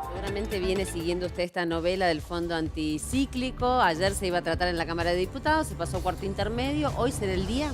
Seguramente viene siguiendo usted esta novela del fondo anticíclico. Ayer se iba a tratar en la Cámara de Diputados, se pasó a cuarto intermedio. ¿Hoy será el día?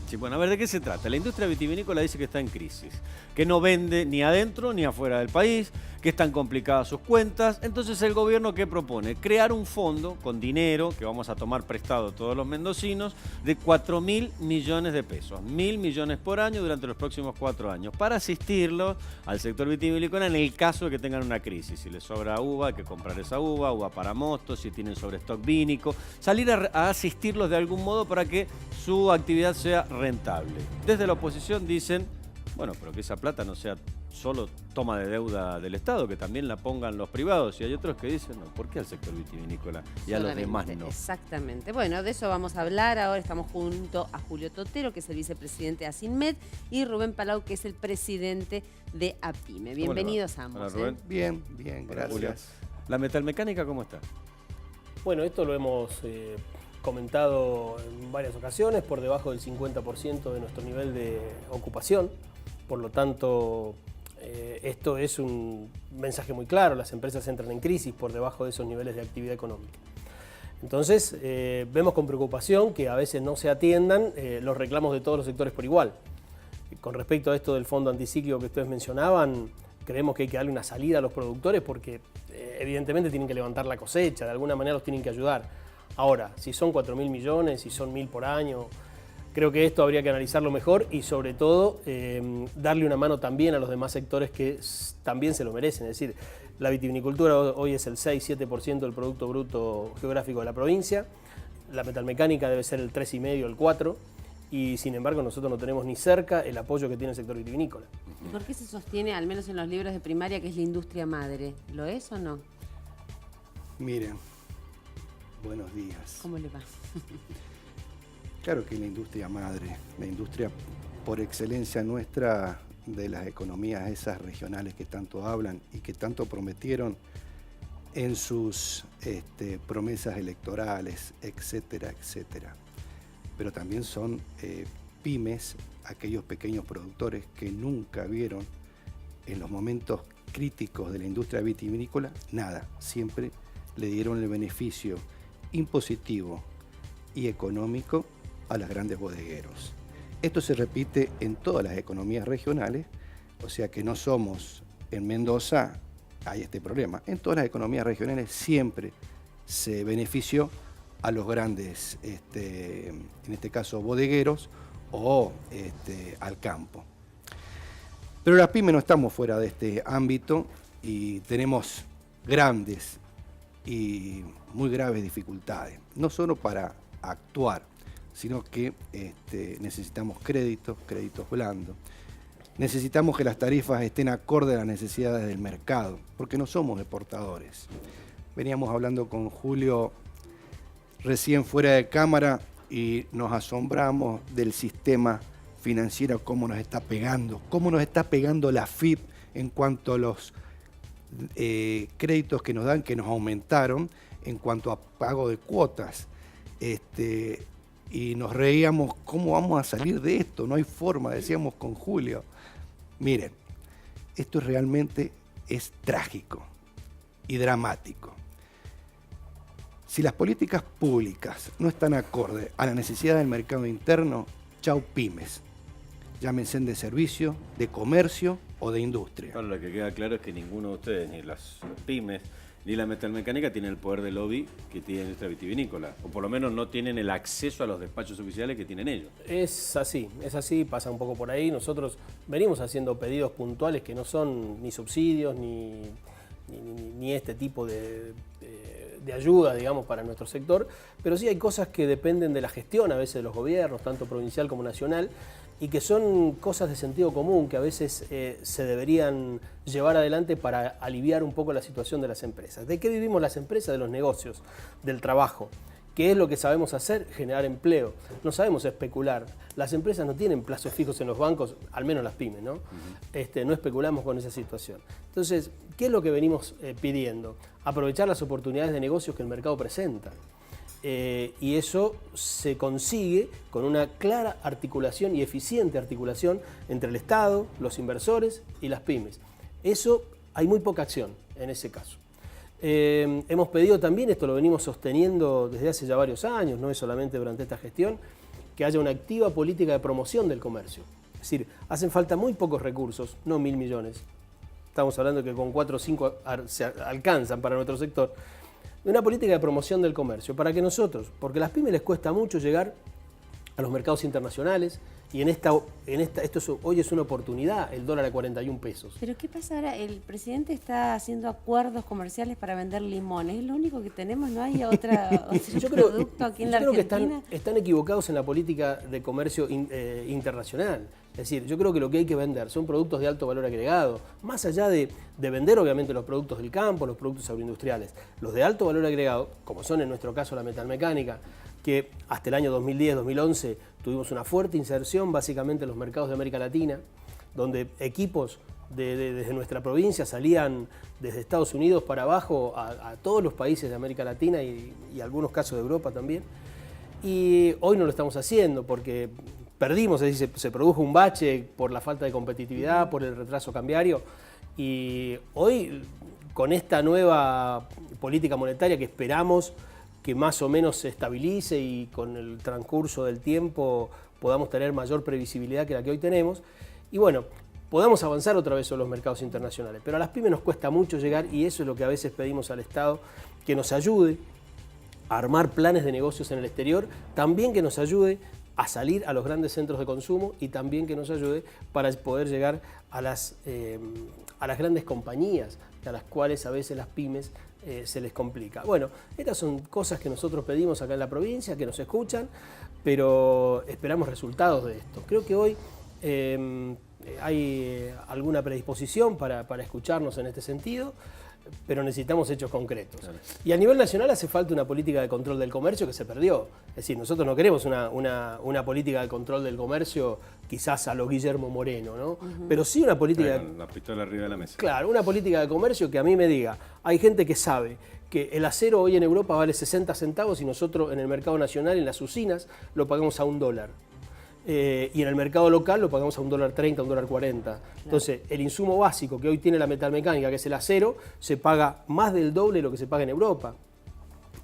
Sí, bueno, a ver, ¿de qué se trata? La industria vitivinícola dice que está en crisis, que no vende ni adentro ni afuera del país, que están complicadas sus cuentas. Entonces, ¿el gobierno qué propone? Crear un fondo con dinero que vamos a tomar prestado todos los mendocinos de 4.000 millones de pesos, 1.000 millones por año durante los próximos 4 años, para asistirlo al sector vitivinícola en el caso de que tengan una crisis. Si les sobra uva, hay que comprar esa uva para mosto, si tienen sobrestock vínico, salir a asistirlos de algún modo para que su actividad sea rentable. Desde la oposición dicen, bueno, pero que esa plata no sea solo toma de deuda del Estado, que también la pongan los privados. Y hay otros que dicen, no, ¿por qué al sector vitivinícola y a los demás no? Exactamente. Bueno, de eso vamos a hablar. Ahora estamos junto a Julio Totero, que es el vicepresidente de ASINMED, y Rubén Palau, que es el presidente de APIME. Bienvenidos ambos. Hola, Rubén. Bien, gracias. Julio. ¿La metalmecánica cómo está? Bueno, esto lo hemos comentado en varias ocasiones, por debajo del 50% de nuestro nivel de ocupación. Por lo tanto, esto es un mensaje muy claro: las empresas entran en crisis por debajo de esos niveles de actividad económica. Entonces, vemos con preocupación que a veces no se atiendan los reclamos de todos los sectores por igual. Con respecto a esto del fondo anticíclico que ustedes mencionaban, creemos que hay que darle una salida a los productores porque evidentemente tienen que levantar la cosecha, de alguna manera los tienen que ayudar. Ahora, si son 4.000 millones, si son 1.000 por año, creo que esto habría que analizarlo mejor y sobre todo darle una mano también a los demás sectores que también se lo merecen. Es decir, la vitivinicultura hoy es el 6-7% del Producto Bruto Geográfico de la provincia, la metalmecánica debe ser el 3,5, el 4%, y sin embargo nosotros no tenemos ni cerca el apoyo que tiene el sector vitivinícola. ¿Y por qué se sostiene, al menos en los libros de primaria, que es la industria madre? ¿Lo es o no? Miren, buenos días. ¿Cómo le va? Claro que la industria madre, la industria por excelencia nuestra de las economías esas regionales que tanto hablan y que tanto prometieron en sus promesas electorales, etcétera, etcétera. Pero también son pymes, aquellos pequeños productores que nunca vieron en los momentos críticos de la industria vitivinícola nada, siempre le dieron el beneficio impositivo y económico a los grandes bodegueros. Esto se repite en todas las economías regionales, o sea que no somos en Mendoza, hay este problema. En todas las economías regionales siempre se benefició a los grandes, en este caso bodegueros o al campo. Pero las pymes no estamos fuera de este ámbito y tenemos grandes y muy graves dificultades, no solo para actuar, sino que necesitamos créditos blandos. Necesitamos que las tarifas estén acorde a las necesidades del mercado, porque no somos exportadores. Veníamos hablando con Julio recién fuera de cámara y nos asombramos del sistema financiero, cómo nos está pegando la FIP en cuanto a los créditos que nos dan, que nos aumentaron en cuanto a pago de cuotas. Y nos reíamos, ¿cómo vamos a salir de esto? No hay forma, decíamos con Julio. Miren, esto realmente es trágico y dramático. Si las políticas públicas no están acorde a la necesidad del mercado interno, chau pymes. Llámense de servicio, de comercio o de industria. Claro, lo que queda claro es que ninguno de ustedes, ni las pymes, ni la metalmecánica, tiene el poder de lobby que tiene la industria vitivinícola. O por lo menos no tienen el acceso a los despachos oficiales que tienen ellos. Es así, pasa un poco por ahí. Nosotros venimos haciendo pedidos puntuales que no son ni subsidios, ni este tipo de ayuda, digamos, para nuestro sector, pero sí hay cosas que dependen de la gestión a veces de los gobiernos, tanto provincial como nacional, y que son cosas de sentido común que a veces se deberían llevar adelante para aliviar un poco la situación de las empresas. ¿De qué vivimos las empresas? De los negocios, del trabajo. ¿Qué es lo que sabemos hacer? Generar empleo. No sabemos especular. Las empresas no tienen plazos fijos en los bancos, al menos las pymes, ¿no? No especulamos con esa situación. Entonces, ¿qué es lo que venimos pidiendo? Aprovechar las oportunidades de negocios que el mercado presenta. Y eso se consigue con una clara articulación y eficiente articulación entre el Estado, los inversores y las pymes. Eso hay muy poca acción en ese caso. Hemos pedido también, esto lo venimos sosteniendo desde hace ya varios años, no es solamente durante esta gestión, que haya una activa política de promoción del comercio. Es decir, hacen falta muy pocos recursos, no 1.000 millones. Estamos hablando que con 4 o 5 se alcanzan para nuestro sector. Una política de promoción del comercio, para que nosotros, porque a las pymes les cuesta mucho llegar a los mercados internacionales, y hoy es una oportunidad, el dólar a 41 pesos. Pero ¿qué pasa ahora? El presidente está haciendo acuerdos comerciales para vender limones. Es lo único que tenemos, no hay otro producto aquí en la Argentina. Yo creo que están equivocados en la política de comercio internacional. Es decir, yo creo que lo que hay que vender son productos de alto valor agregado, más allá de vender obviamente los productos del campo, los productos agroindustriales. Los de alto valor agregado, como son en nuestro caso la metalmecánica, que hasta el año 2010-2011 tuvimos una fuerte inserción básicamente en los mercados de América Latina, donde equipos desde nuestra provincia salían desde Estados Unidos para abajo a todos los países de América Latina y algunos casos de Europa también. Y hoy no lo estamos haciendo porque perdimos, es decir, se produjo un bache por la falta de competitividad, por el retraso cambiario, y hoy con esta nueva política monetaria que esperamos que más o menos se estabilice y con el transcurso del tiempo podamos tener mayor previsibilidad que la que hoy tenemos, y bueno, podamos avanzar otra vez sobre los mercados internacionales. Pero a las pymes nos cuesta mucho llegar, y eso es lo que a veces pedimos al Estado, que nos ayude a armar planes de negocios en el exterior, también que nos ayude a salir a los grandes centros de consumo y también que nos ayude para poder llegar a las grandes compañías, a las cuales a veces las pymes se les complica. Bueno, estas son cosas que nosotros pedimos acá en la provincia, que nos escuchan, pero esperamos resultados de esto. Creo que hoy hay alguna predisposición para escucharnos en este sentido, pero necesitamos hechos concretos. Claro. Y a nivel nacional hace falta una política de control del comercio que se perdió. Es decir, nosotros no queremos una política de control del comercio quizás a lo Guillermo Moreno, ¿no? Pero sí una política... Con la pistola arriba de la mesa. Claro, una política de comercio que a mí me diga, hay gente que sabe que el acero hoy en Europa vale 60 centavos y nosotros en el mercado nacional, en las usinas, lo pagamos a $1. Y en el mercado local lo pagamos a $1.30, $1.40. Claro. Entonces, el insumo básico que hoy tiene la metalmecánica, que es el acero, se paga más del doble de lo que se paga en Europa.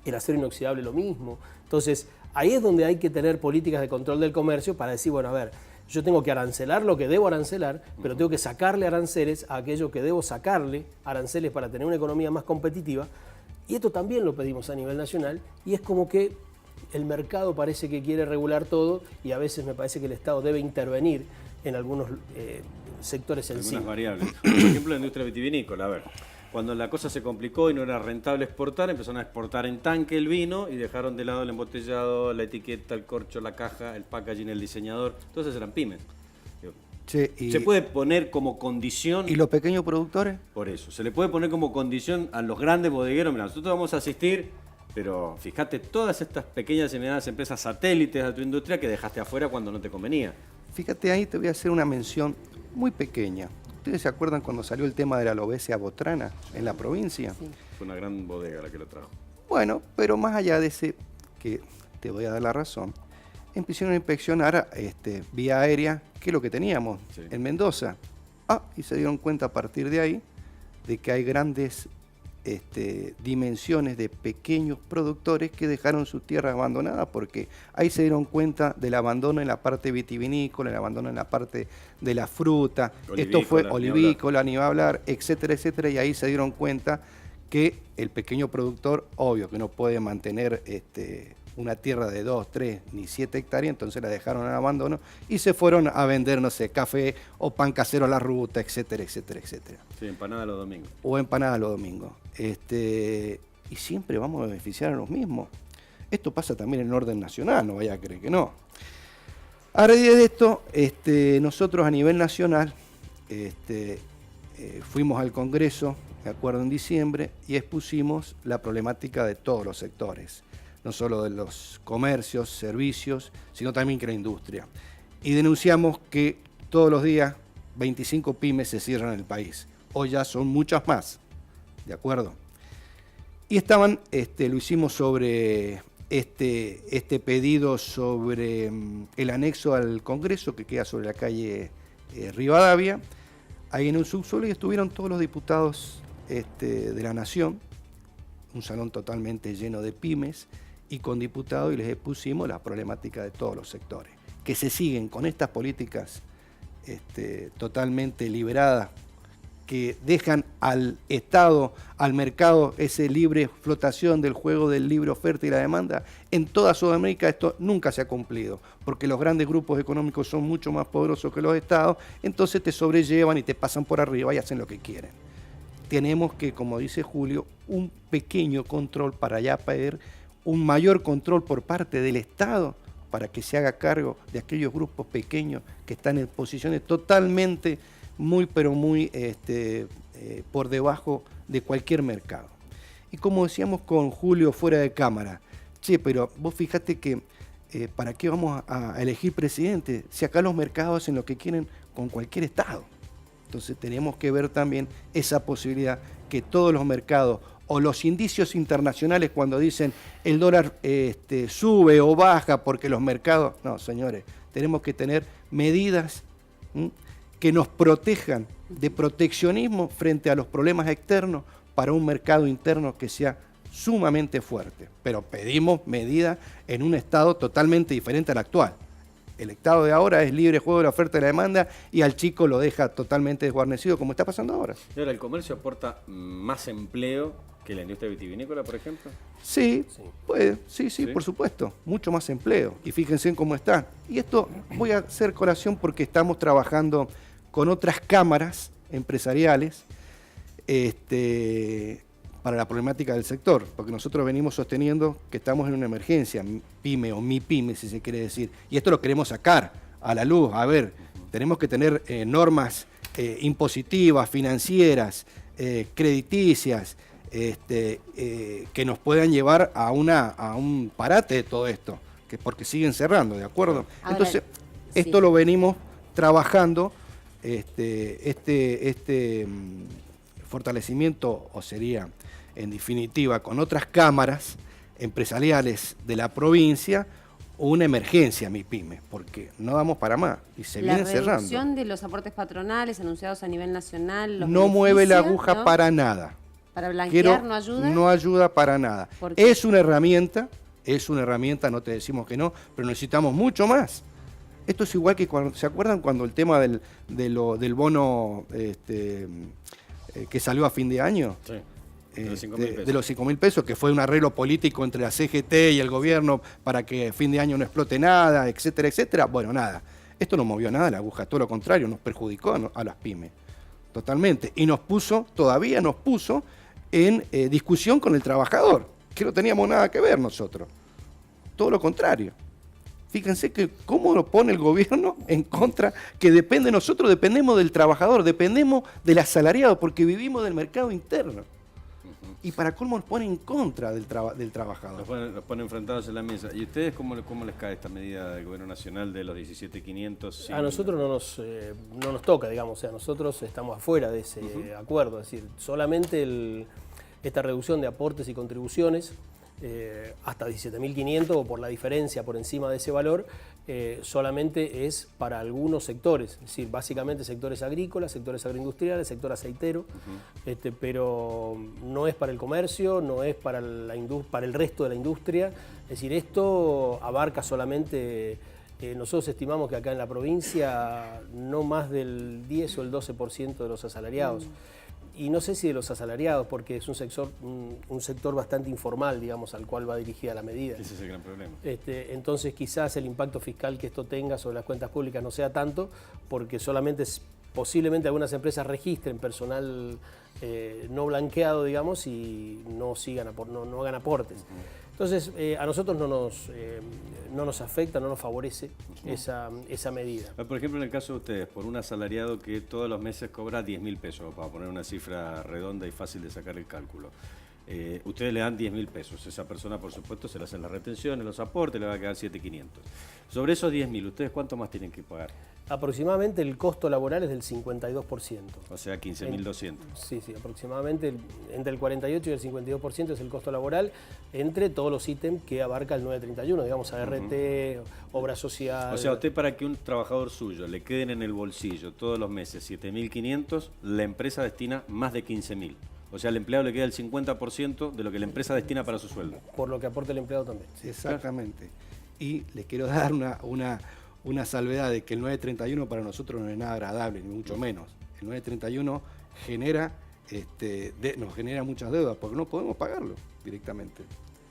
El acero inoxidable lo mismo. Entonces, ahí es donde hay que tener políticas de control del comercio para decir, bueno, a ver, yo tengo que arancelar lo que debo arancelar, pero tengo que sacarle aranceles a aquello que debo sacarle aranceles para tener una economía más competitiva. Y esto también lo pedimos a nivel nacional, y es como que el mercado parece que quiere regular todo, y a veces me parece que el Estado debe intervenir en algunos sectores sensibles. Algunas variables. Por ejemplo, la industria vitivinícola. A ver, cuando la cosa se complicó y no era rentable exportar, empezaron a exportar en tanque el vino y dejaron de lado el embotellado, la etiqueta, el corcho, la caja, el packaging, el diseñador. Entonces eran pymes. Che, ¿Se puede poner como condición? ¿Y los pequeños productores? Por eso, se le puede poner como condición a los grandes bodegueros. Mira, nosotros vamos a asistir, pero fíjate, todas estas pequeñas y medianas empresas satélites de tu industria que dejaste afuera cuando no te convenía. Fíjate, ahí te voy a hacer una mención muy pequeña. ¿Ustedes se acuerdan cuando salió el tema de la Lobesia botrana en la provincia? Sí. Fue una gran bodega la que lo trajo. Bueno, pero más allá de ese, que te voy a dar la razón, empezaron a inspeccionar vía aérea, que es lo que teníamos en Mendoza. Y se dieron cuenta a partir de ahí de que hay grandes dimensiones de pequeños productores que dejaron sus tierras abandonadas, porque ahí se dieron cuenta del abandono en la parte vitivinícola, el abandono en la parte de la fruta, esto fue olivícola, ni va a hablar, etcétera, etcétera, y ahí se dieron cuenta que el pequeño productor, obvio que no puede mantener una tierra de 2, 3, ni 7 hectáreas, entonces la dejaron en abandono y se fueron a vender, no sé, café o pan casero a la ruta, etcétera, etcétera, etcétera. Sí, empanada los domingos. O empanada los domingos. Y siempre vamos a beneficiar a los mismos. Esto pasa también en el orden nacional, no vaya a creer que no. A raíz de esto, nosotros a nivel nacional fuimos al Congreso, me acuerdo en diciembre, y expusimos la problemática de todos los sectores, no solo de los comercios, servicios, sino también que la industria. Y denunciamos que todos los días 25 pymes se cierran en el país. Hoy ya son muchas más, ¿de acuerdo? Y estaban, lo hicimos sobre este pedido sobre el anexo al Congreso que queda sobre la calle Rivadavia, ahí en un subsuelo y estuvieron todos los diputados de la Nación, un salón totalmente lleno de pymes y con diputados, y les expusimos la problemática de todos los sectores, que se siguen con estas políticas totalmente liberadas, que dejan al Estado, al mercado, esa libre flotación del juego del libre oferta y la demanda. En toda Sudamérica esto nunca se ha cumplido, porque los grandes grupos económicos son mucho más poderosos que los Estados, entonces te sobrellevan y te pasan por arriba y hacen lo que quieren. Tenemos que, como dice Julio, un pequeño control para ya pedir un mayor control por parte del Estado para que se haga cargo de aquellos grupos pequeños que están en posiciones totalmente muy por debajo de cualquier mercado. Y como decíamos con Julio fuera de cámara, che, pero vos fíjate que ¿para qué vamos a elegir presidente si acá los mercados hacen lo que quieren con cualquier Estado? Entonces tenemos que ver también esa posibilidad que todos los mercados o los indicios internacionales cuando dicen el dólar sube o baja porque los mercados... No, señores, tenemos que tener medidas que nos protejan de proteccionismo frente a los problemas externos para un mercado interno que sea sumamente fuerte. Pero pedimos medidas en un estado totalmente diferente al actual. El estado de ahora es libre juego de la oferta y la demanda y al chico lo deja totalmente desguarnecido como está pasando ahora. ¿Y ahora el comercio aporta más empleo que la industria vitivinícola, por ejemplo? Sí, puede, sí, por supuesto, mucho más empleo. Y fíjense en cómo está. Y esto voy a hacer colación porque estamos trabajando con otras cámaras empresariales para la problemática del sector, porque nosotros venimos sosteniendo que estamos en una emergencia, pyme o MIPYME, si se quiere decir, y esto lo queremos sacar a la luz. A ver, tenemos que tener normas impositivas, financieras, crediticias, que nos puedan llevar a un parate de todo esto, porque siguen cerrando, ¿de acuerdo? Ahora, entonces, esto lo venimos trabajando, fortalecimiento, o sería, en definitiva, con otras cámaras empresariales de la provincia, una emergencia, MIPYME, porque no damos para más y se vienen cerrando. La reducción de los aportes patronales anunciados a nivel nacional, no mueve la aguja, ¿no? Para nada. ¿Para blanquear no ayuda? No ayuda para nada. Es una herramienta, no te decimos que no, pero necesitamos mucho más. Esto es igual que cuando, ¿se acuerdan cuando el tema del bono que salió a fin de año? Sí. De los 5.000 pesos, que fue un arreglo político entre la CGT y el gobierno para que a fin de año no explote nada, etcétera, etcétera. Bueno, nada. Esto no movió nada la aguja, todo lo contrario, nos perjudicó a las pymes. Totalmente. Y todavía nos puso en discusión con el trabajador, que no teníamos nada que ver nosotros. Todo lo contrario. Fíjense que cómo lo pone el gobierno en contra, que depende de nosotros, dependemos del trabajador, dependemos del asalariado, porque vivimos del mercado interno. Y para colmo nos pone en contra del trabajador. Los pone enfrentados en la mesa. ¿Y ustedes cómo les cae esta medida del gobierno nacional de los 17.500? A nosotros no nos toca, digamos, o sea, nosotros estamos afuera de ese acuerdo, es decir, solamente esta reducción de aportes y contribuciones hasta 17.500 o por la diferencia por encima de ese valor, solamente es para algunos sectores, es decir, básicamente sectores agrícolas, sectores agroindustriales, sector aceitero, pero no es para el comercio, no es para el resto de la industria, es decir, esto abarca solamente, nosotros estimamos que acá en la provincia no más del 10 o el 12% de los asalariados. Y no sé si de los asalariados, porque es un sector bastante informal, digamos, al cual va dirigida la medida. Ese es el gran problema. Entonces quizás el impacto fiscal que esto tenga sobre las cuentas públicas no sea tanto, porque solamente posiblemente algunas empresas registren personal no blanqueado, digamos, y no hagan aportes. Entonces, a nosotros no nos afecta, no nos favorece esa medida. Por ejemplo, en el caso de ustedes, por un asalariado que todos los meses cobra 10.000 pesos, para poner una cifra redonda y fácil de sacar el cálculo, ustedes le dan 10.000 pesos. Esa persona, por supuesto, se le hacen las retenciones, los aportes, le va a quedar 7.500. Sobre esos 10.000, ¿ustedes cuánto más tienen que pagar? Aproximadamente el costo laboral es del 52%. O sea, 15.200. Sí, aproximadamente entre el 48 y el 52% es el costo laboral entre todos los ítems que abarca el 931, digamos ART, obra social. O sea, usted para que un trabajador suyo le queden en el bolsillo todos los meses 7.500, la empresa destina más de 15.000. O sea, al empleado le queda el 50% de lo que la empresa destina para su sueldo. Por lo que aporta el empleado también. Exactamente. Y les quiero dar una salvedad de que el 931 para nosotros no es nada agradable, ni mucho menos. El 931 nos genera muchas deudas porque no podemos pagarlo directamente.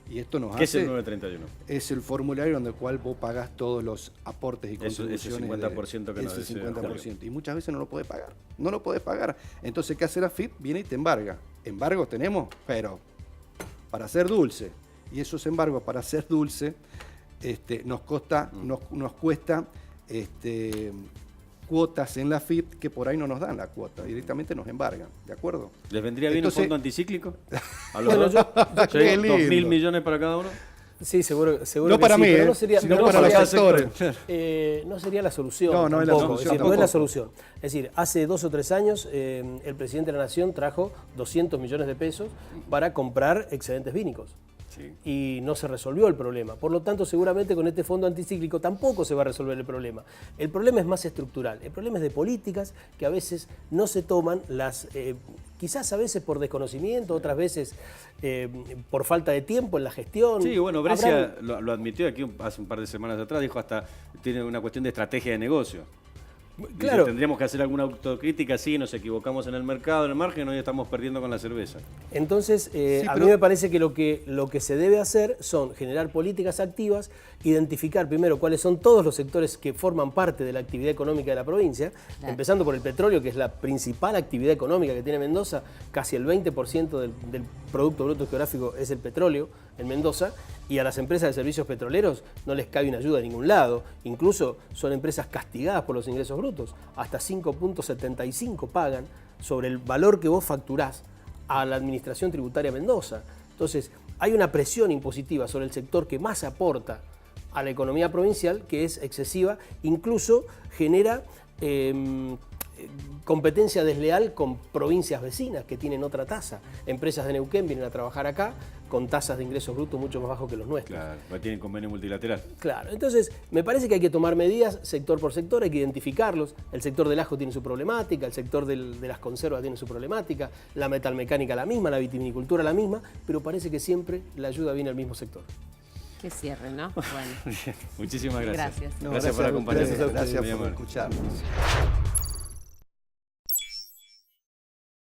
Y esto nos ¿Qué hace... es el 931? Es el formulario en el cual vos pagás todos los aportes y contribuciones. Ese 50% que nos ese decía 50%. Y muchas veces no lo podés pagar. No lo podés pagar. Entonces, ¿qué hace la AFIP? Viene y te embarga. Embargos tenemos, pero para hacer dulce. Y esos embargos para hacer dulce nos cuesta cuotas en la AFIP que por ahí no nos dan la cuota, directamente nos embargan, ¿de acuerdo? ¿Les vendría bien Entonces, un fondo anticíclico? ¿A los Bueno, dos? Qué ¿Sí? lindo. 2.000 millones para cada uno? Sí, seguro No que para sí, mí, pero ¿eh? no sería, Sino pero no para sería- los sectores. No sería la solución. No es la tampoco. solución Es decir, no es la tampoco. solución. Es decir, hace 2 o 3 años el presidente de la Nación trajo 200 millones de pesos para comprar excedentes vínicos. Sí. Y no se resolvió el problema. Por lo tanto, seguramente con este fondo anticíclico tampoco se va a resolver el problema. El problema es más estructural. El problema es de políticas que a veces no se toman quizás a veces por desconocimiento, otras veces por falta de tiempo en la gestión. Sí, bueno, Brescia lo admitió aquí hace un par de semanas atrás, dijo hasta tiene una cuestión de estrategia de negocio. Dice, Claro. tendríamos que hacer alguna autocrítica, sí, nos equivocamos en el mercado, en el margen, hoy estamos perdiendo con la cerveza. Entonces, a pero- mí me parece que lo que se debe hacer son generar políticas activas, identificar primero cuáles son todos los sectores que forman parte de la actividad económica de la provincia, empezando por el petróleo, que es la principal actividad económica que tiene Mendoza, casi el 20% del Producto Bruto Geográfico es el petróleo en Mendoza, y a las empresas de servicios petroleros no les cabe una ayuda de ningún lado, incluso son empresas castigadas por los ingresos brutos, hasta 5.75 pagan sobre el valor que vos facturás a la Administración Tributaria Mendoza. Entonces, hay una presión impositiva sobre el sector que más aporta a la economía provincial, que es excesiva, incluso genera competencia desleal con provincias vecinas que tienen otra tasa. Empresas de Neuquén vienen a trabajar acá con tasas de ingresos brutos mucho más bajos que los nuestros. Claro, tienen convenio multilateral. Claro, entonces me parece que hay que tomar medidas sector por sector, hay que identificarlos. El sector del ajo tiene su problemática, el sector de las conservas tiene su problemática, la metalmecánica la misma, la vitivinicultura la misma, pero parece que siempre la ayuda viene al mismo sector. Que cierre, ¿no? Bueno. Muchísimas gracias. Gracias. No, Gracias por a acompañarnos. ustedes, gracias Muy por amable. escucharnos.